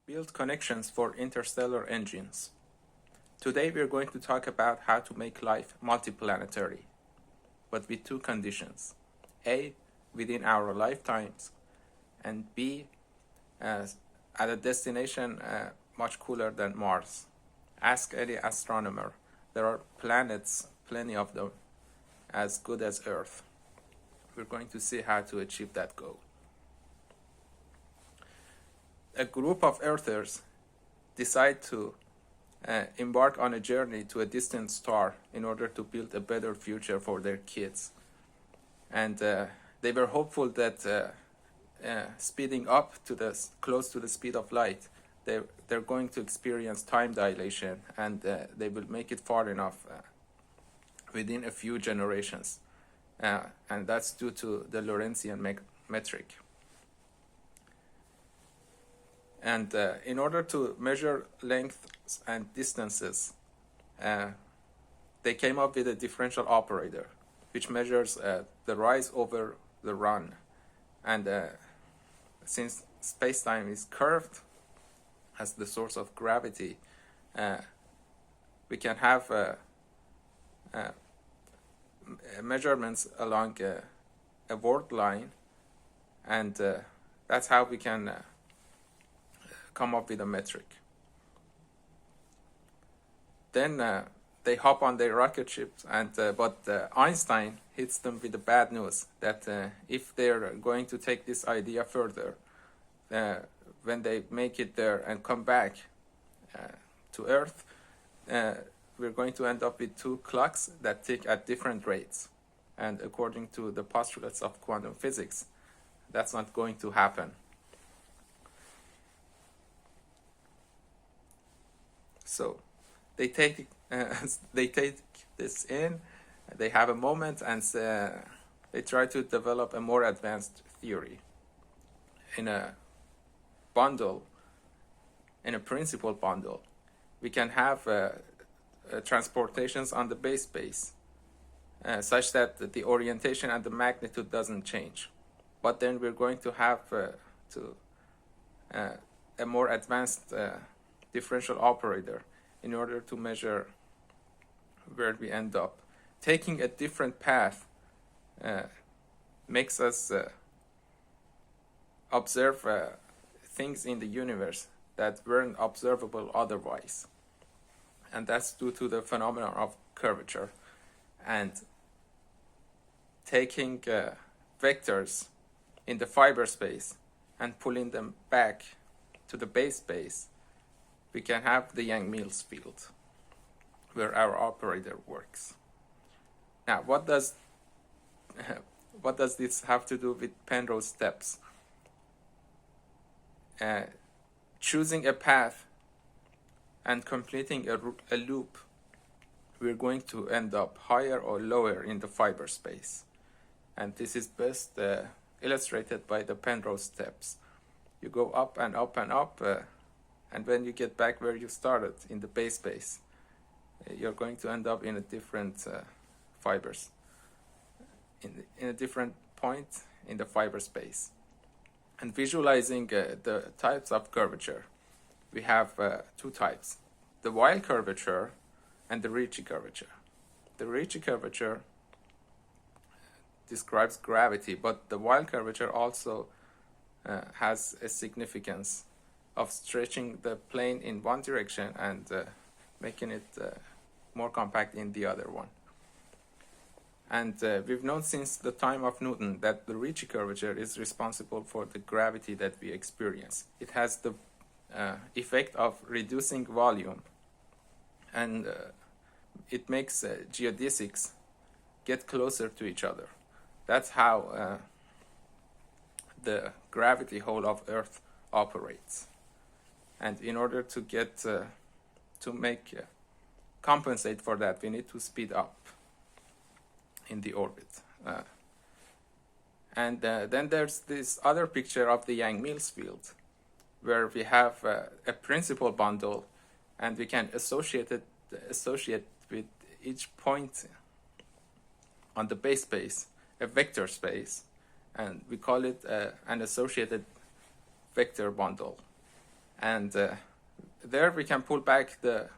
Build connections for interstellar engines. Today we are going to talk about how to make life multiplanetary, but with two conditions. A, within our lifetimes, and B, at a destination much cooler than Mars. Ask any astronomer. There are planets, plenty of them, as good as Earth. We're going to see how to achieve that goal. A group of Earthers decide to embark on a journey to a distant star in order to build a better future for their kids. And they were hopeful that speeding up to close to the speed of light, they're going to experience time dilation, and they will make it far enough within a few generations. And that's due to the Lorentzian metric. And in order to measure lengths and distances, they came up with a differential operator, which measures the rise over the run. And since space-time is curved as the source of gravity, we can have measurements along a word line, and that's how we can come up with a metric. Then they hop on their rocket ships, but Einstein hits them with the bad news that if they're going to take this idea further, when they make it there and come back to Earth, we're going to end up with two clocks that tick at different rates. And according to the postulates of quantum physics, that's not going to happen. So they take this in, they have a moment, and they try to develop a more advanced theory in a bundle, in a principal bundle. We can have transportations on the base space such that the orientation and the magnitude doesn't change. But then we're going to have a more advanced differential operator in order to measure where we end up. Taking a different path makes us observe things in the universe that weren't observable otherwise. And that's due to the phenomenon of curvature. And taking vectors in the fiber space and pulling them back to the base space, we can have the Yang-Mills field where our operator works. Now, what does this have to do with Penrose steps? Choosing a path and completing a loop, we're going to end up higher or lower in the fiber space. And this is best illustrated by the Penrose steps. You go up and up and up, and when you get back where you started in the base space, you're going to end up in a different fibers, in a different point in the fiber space. And visualizing the types of curvature, we have two types: the Weyl curvature and the Ricci curvature. The Ricci curvature describes gravity, but the Weyl curvature also has a significance of stretching the plane in one direction and making it more compact in the other one. And we've known since the time of Newton that the Ricci curvature is responsible for the gravity that we experience. It has the effect of reducing volume, and it makes geodesics get closer to each other. That's how the gravity hole of Earth operates. And in order to get compensate for that, we need to speed up in the orbit. And then there's this other picture of the Yang-Mills field, where we have a principal bundle, and we can associate with each point on the base space a vector space, and we call it an associated vector bundle. And there we can pull back the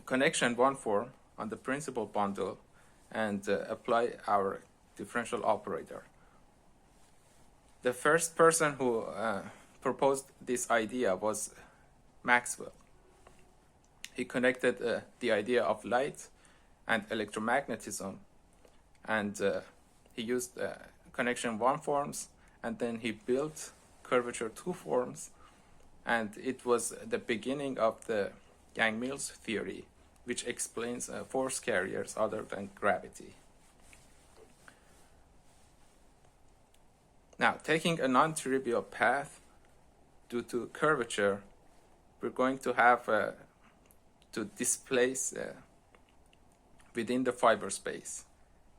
connection one form on the principal bundle and apply our differential operator. The first person who proposed this idea was Maxwell. He connected the idea of light and electromagnetism, and he used connection one forms, and then he built curvature two forms, and it was the beginning of the Yang-Mills theory, which explains force carriers other than gravity. Now, taking a non-trivial path due to curvature, we're going to have to displace within the fiber space,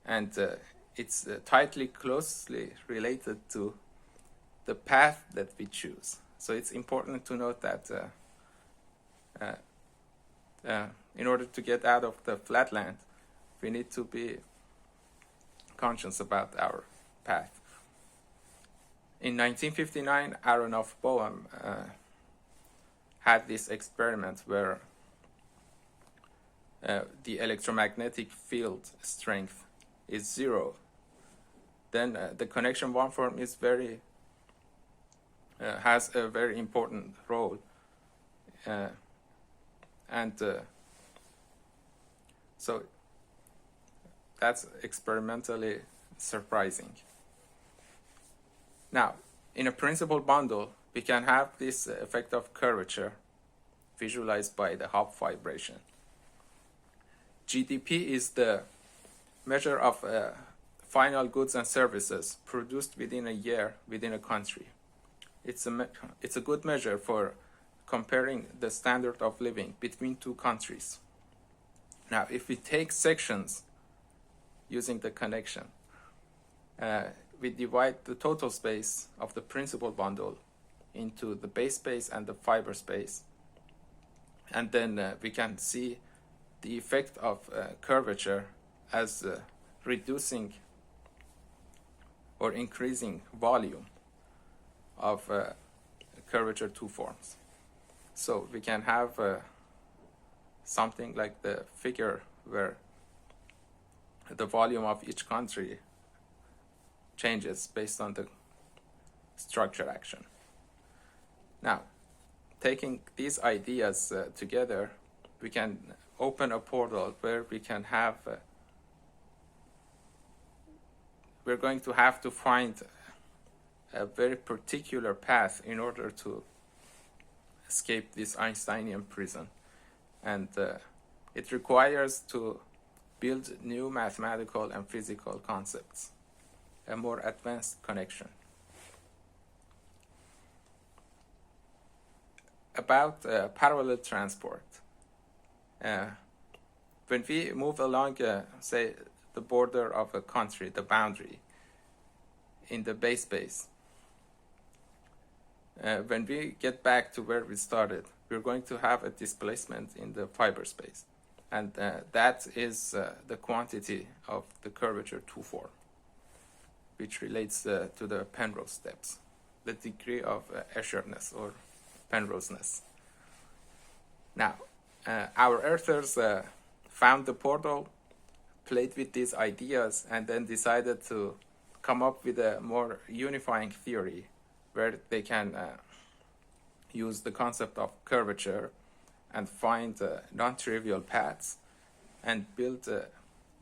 and it's tightly closely related to the path that we choose. So it's important to note that in order to get out of the flatland, we need to be conscious about our path. In 1959, Aharonov-Bohm had this experiment where the electromagnetic field strength is 0. Then the connection one form is has a very important role, and so that's experimentally surprising. Now, in a principal bundle, we can have this effect of curvature visualized by the Hopf vibration. GDP is the measure of final goods and services produced within a year within a country. It's a good measure for comparing the standard of living between two countries. Now, if we take sections using the connection, we divide the total space of the principal bundle into the base space and the fiber space, and then we can see the effect of curvature as reducing or increasing volume of curvature two forms. So we can have something like the figure where the volume of each country changes based on the structure action. Now, taking these ideas together, we can open a portal where we can have we're going to have to find a very particular path in order to escape this Einsteinian prison, and it requires to build new mathematical and physical concepts, a more advanced connection. About parallel transport. When we move along, say, the border of a country, the boundary, in the base space, when we get back to where we started, we're going to have a displacement in the fiber space. And that is the quantity of the curvature two form, which relates to the Penrose steps, the degree of Eschersness or Penroseness. Now, our Earthers found the portal, played with these ideas, and then decided to come up with a more unifying theory where they can use the concept of curvature and find non-trivial paths and build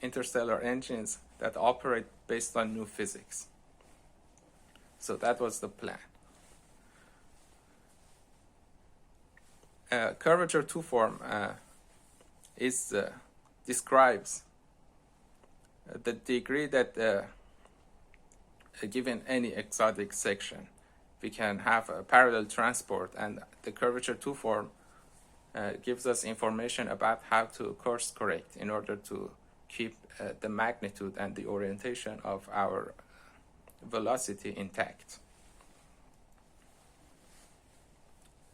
interstellar engines that operate based on new physics. So that was the plan. Curvature two form describes the degree that given any exotic section, we can have a parallel transport, and the curvature two form gives us information about how to course correct in order to keep the magnitude and the orientation of our velocity intact.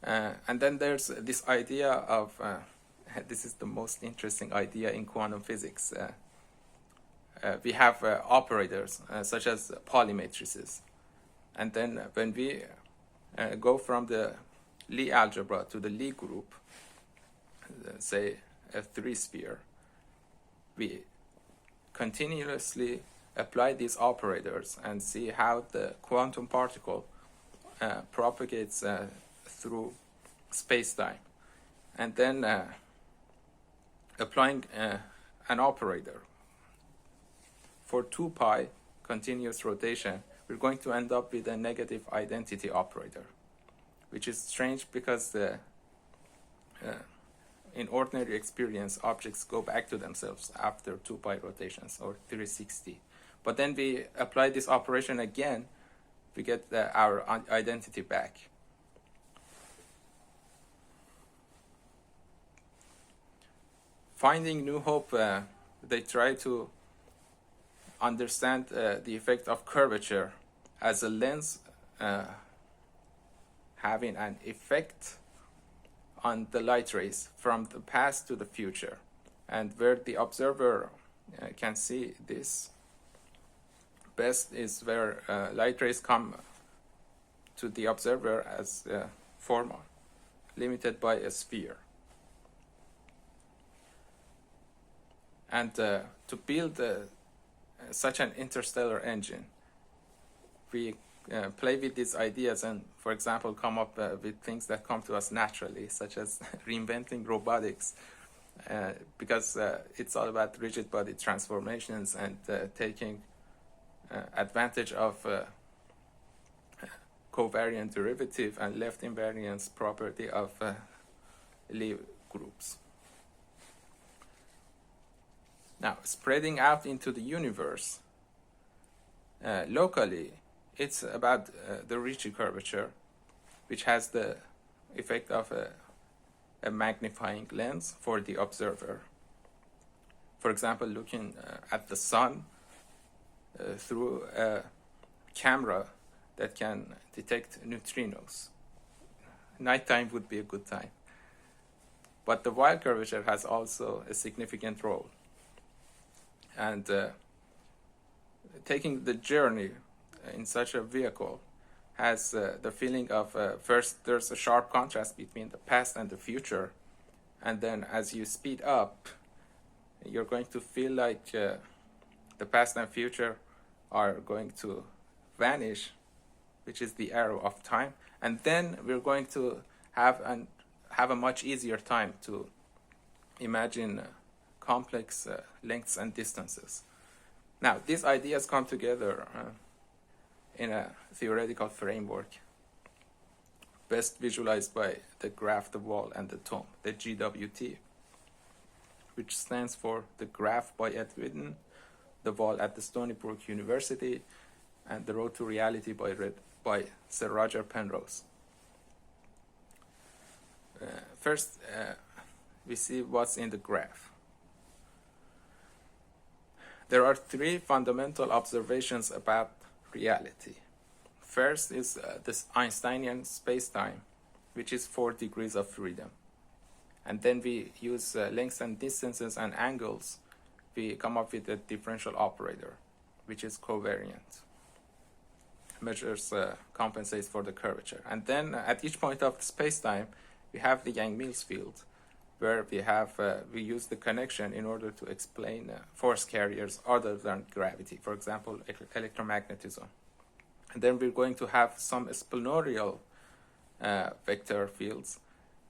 And then there's this idea of, this is the most interesting idea in quantum physics. We have operators such as polymatrices. And then when we go from the Lie algebra to the Lie group, say a 3-sphere, we continuously apply these operators and see how the quantum particle propagates through space-time. And then applying an operator for 2 pi continuous rotation, we're going to end up with a negative identity operator, which is strange because in ordinary experience, objects go back to themselves after 2 pi rotations or 360. But then we apply this operation again, we get our identity back. Finding New Hope, they try to understand the effect of curvature as a lens having an effect on the light rays from the past to the future, and where the observer can see this best is where light rays come to the observer as form limited by a sphere. And to build such an interstellar engine, we play with these ideas and, for example, come up with things that come to us naturally, such as reinventing robotics, because it's all about rigid body transformations and taking advantage of covariant derivative and left invariance property of Lie groups. Now, spreading out into the universe, locally, it's about the Ricci curvature, which has the effect of a magnifying lens for the observer. For example, looking at the sun through a camera that can detect neutrinos. Nighttime would be a good time. But the Weyl curvature has also a significant role. And taking the journey in such a vehicle has the feeling of first there's a sharp contrast between the past and the future, and then as you speed up, you're going to feel like the past and future are going to vanish, which is the arrow of time, and then we're going to have a much easier time to imagine complex lengths and distances. Now, these ideas come together in a theoretical framework best visualized by the graph, the wall, and the tome, the GWT, which stands for the graph by Ed Witten, the wall at the Stony Brook University, and the road to reality by Sir Roger Penrose. First, we see what's in the graph. There are 3 fundamental observations about reality. First is this Einsteinian spacetime, which is 4 degrees of freedom. And then we use lengths and distances and angles. We come up with a differential operator, which is covariant. Measures compensates for the curvature. And then at each point of the spacetime, we have the Yang-Mills field, where we use the connection in order to explain force carriers other than gravity, for example, electromagnetism. And then we're going to have some spinorial vector fields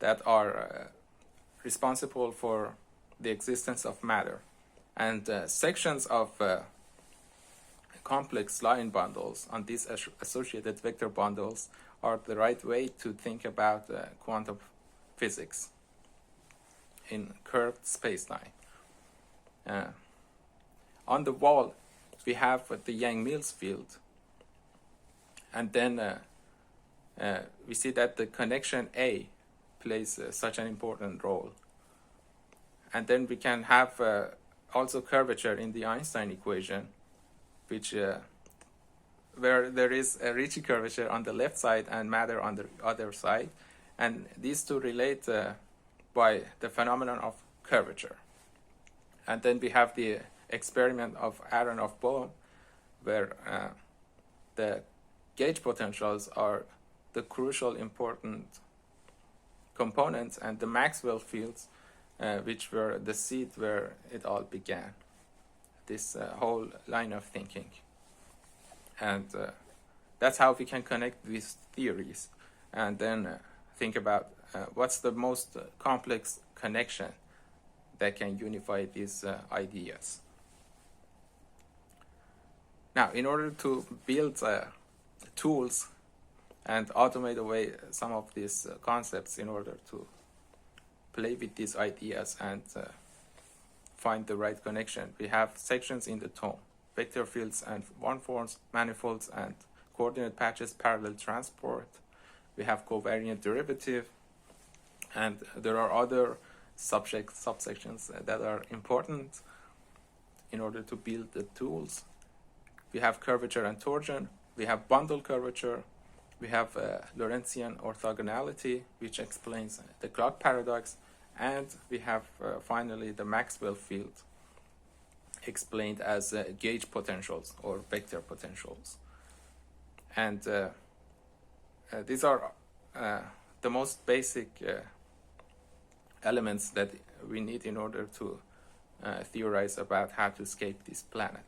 that are responsible for the existence of matter. And sections of complex line bundles on these associated vector bundles are the right way to think about quantum physics in curved spacetime. On the wall, we have the Yang-Mills field, and then we see that the connection A plays such an important role. And then we can have also curvature in the Einstein equation, which where there is a Ricci curvature on the left side and matter on the other side, and these two relate by the phenomenon of curvature. And then we have the experiment of Aharonov-Bohm, where the gauge potentials are the crucial important components and the Maxwell fields, which were the seed where it all began, this whole line of thinking. And that's how we can connect these theories and then think about what's the most complex connection that can unify these ideas. Now, in order to build tools and automate away some of these concepts in order to play with these ideas and find the right connection, we have sections in the tome: vector fields and one-forms, manifolds and coordinate patches, parallel transport. We have covariant derivative, and there are other subsections that are important in order to build the tools. We have curvature and torsion. We have bundle curvature. We have Lorentzian orthogonality, which explains the clock paradox. And we have finally the Maxwell field, explained as gauge potentials or vector potentials. And these are the most basic elements that we need in order to theorize about how to escape this planet.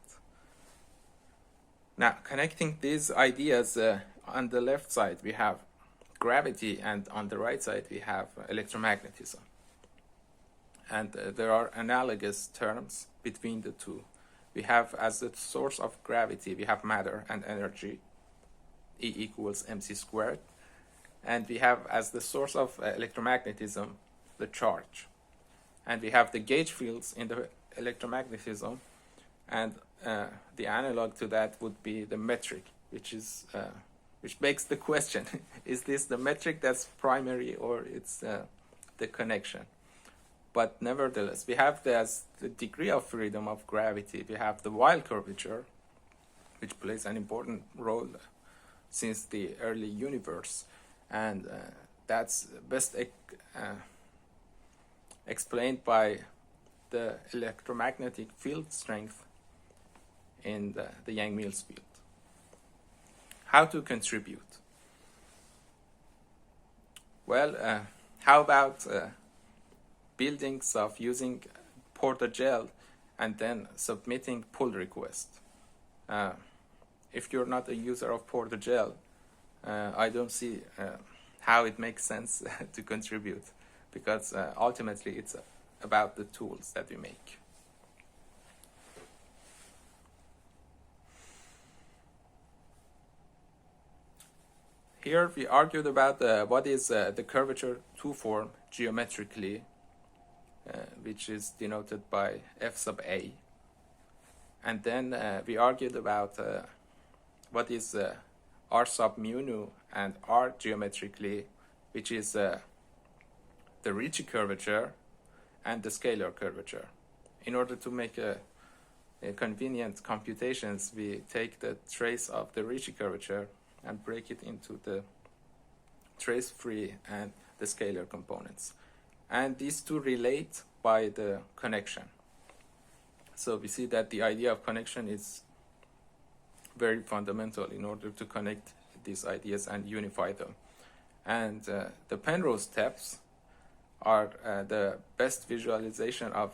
Now, connecting these ideas, on the left side we have gravity, and on the right side we have electromagnetism. And there are analogous terms between the two. We have, as the source of gravity, we have matter and energy, E equals mc squared. And we have, as the source of electromagnetism, the charge. And we have the gauge fields in the electromagnetism, and the analog to that would be the metric, which begs the question: is this the metric that's primary, or it's the connection? But nevertheless, we have as the degree of freedom of gravity, we have the Weyl curvature, which plays an important role since the early universe, and that's best explained by the electromagnetic field strength in the Yang-Mills field. How to contribute? Well, how about buildings of using Porta.jl and then submitting pull request? If you're not a user of Porta.jl, I don't see how it makes sense to contribute, because ultimately it's about the tools that we make. Here we argued about what is the curvature two-form geometrically, which is denoted by f sub a. And then we argued about what is r sub mu nu and r geometrically, which is the Ricci curvature and the scalar curvature. In order to make a convenient computations, we take the trace of the Ricci curvature and break it into the trace-free and the scalar components. And these two relate by the connection. So we see that the idea of connection is very fundamental in order to connect these ideas and unify them. And the Penrose steps are the best visualization of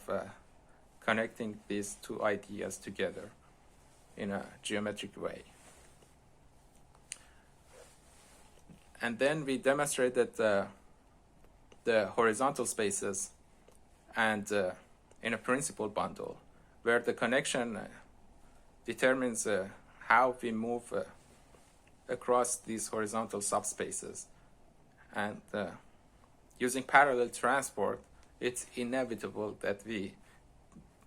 connecting these two ideas together in a geometric way. And then we demonstrated the horizontal spaces and in a principal bundle, where the connection determines how we move across these horizontal subspaces. And using parallel transport, it's inevitable that we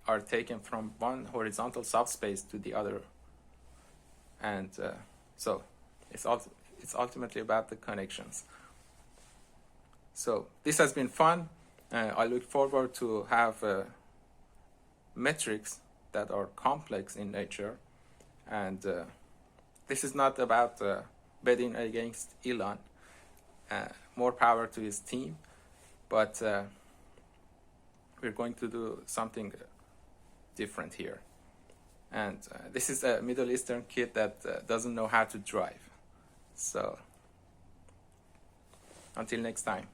are taken from one horizontal subspace to the other. And so it's ultimately about the connections. So this has been fun. I look forward to have metrics that are complex in nature. And this is not about betting against Elon. More power to his team. But we're going to do something different here. And this is a Middle Eastern kid that doesn't know how to drive. So until next time.